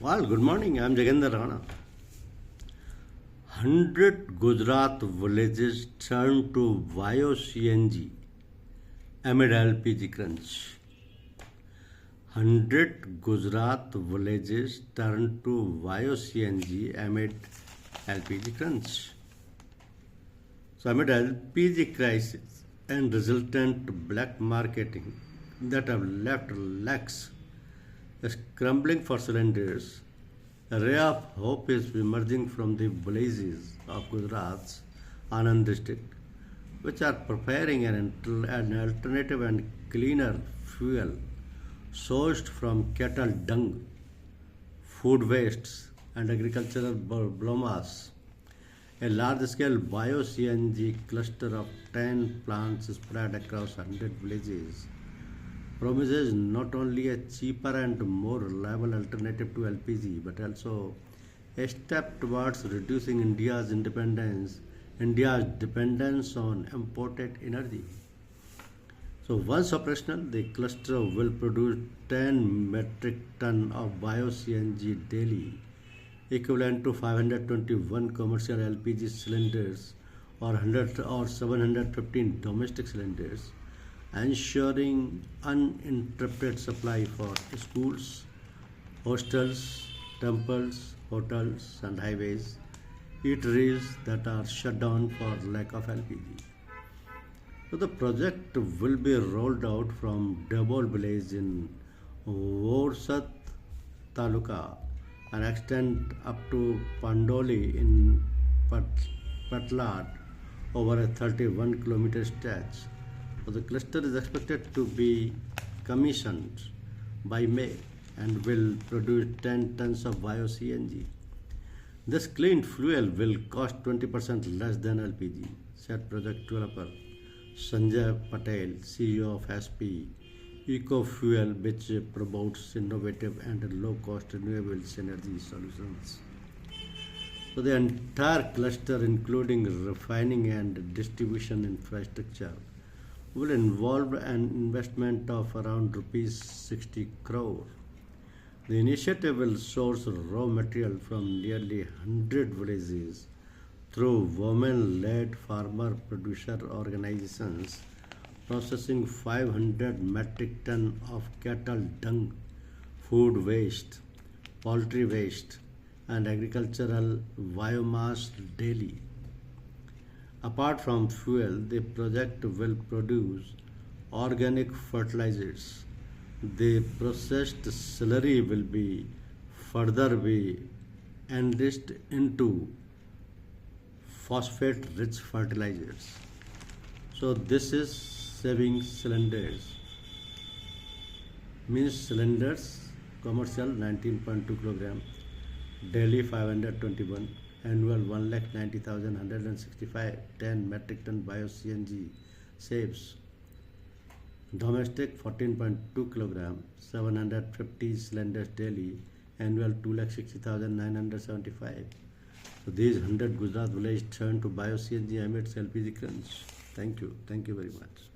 Well, good morning. I'm Jagendra Rana. 100 Gujarat villages turned to bio-CNG amid LPG crunch. 100 Gujarat villages turned to bio-CNG amid LPG crunch. So, amid LPG crisis and resultant black marketing that have left lakhs scrambling for cylinders, a ray of hope is emerging from the villages of Gujarat's Anand district, which are preparing an alternative and cleaner fuel sourced from cattle dung, food wastes, and agricultural biomass. A large-scale bio-CNG cluster of 10 plants spread across 100 villages promises not only a cheaper and more reliable alternative to LPG but also a step towards reducing India's dependence on imported energy. So once operational, the cluster will produce 10 metric ton of bio-CNG daily, equivalent to 521 commercial LPG cylinders or 715 domestic cylinders, ensuring uninterrupted supply for schools, hostels, temples, hotels and highways, eateries that are shut down for lack of LPG. So the project will be rolled out from Dabol village in Vorsat Taluka and extend up to Pandoli in Patlad over a 31-kilometer stretch. So the cluster is expected to be commissioned by May and will produce 10 tons of bio-CNG. This clean fuel will cost 20% less than LPG, said project developer Sanjay Patel, CEO of SP EcoFuel, which promotes innovative and low-cost renewable energy solutions. So the entire cluster, including refining and distribution infrastructure, will involve an investment of around rupees 60 crore. The initiative will source raw material from nearly 100 villages through women-led farmer producer organizations, processing 500 metric ton of cattle dung, food waste, poultry waste, and agricultural biomass daily. Apart from fuel, the project will produce organic fertilizers. The processed slurry will be further enriched into phosphate-rich fertilizers. So this is saving cylinders. Means cylinders, commercial 19.2 kilogram, daily 521, annual 1,90,165, 10 metric ton bio-CNG saves. Domestic 14.2 kilogram, 750 cylinders daily, annual 2,60,975. So these 100 Gujarat villages turn to bio-CNG amidst LPG crunch. Thank you very much.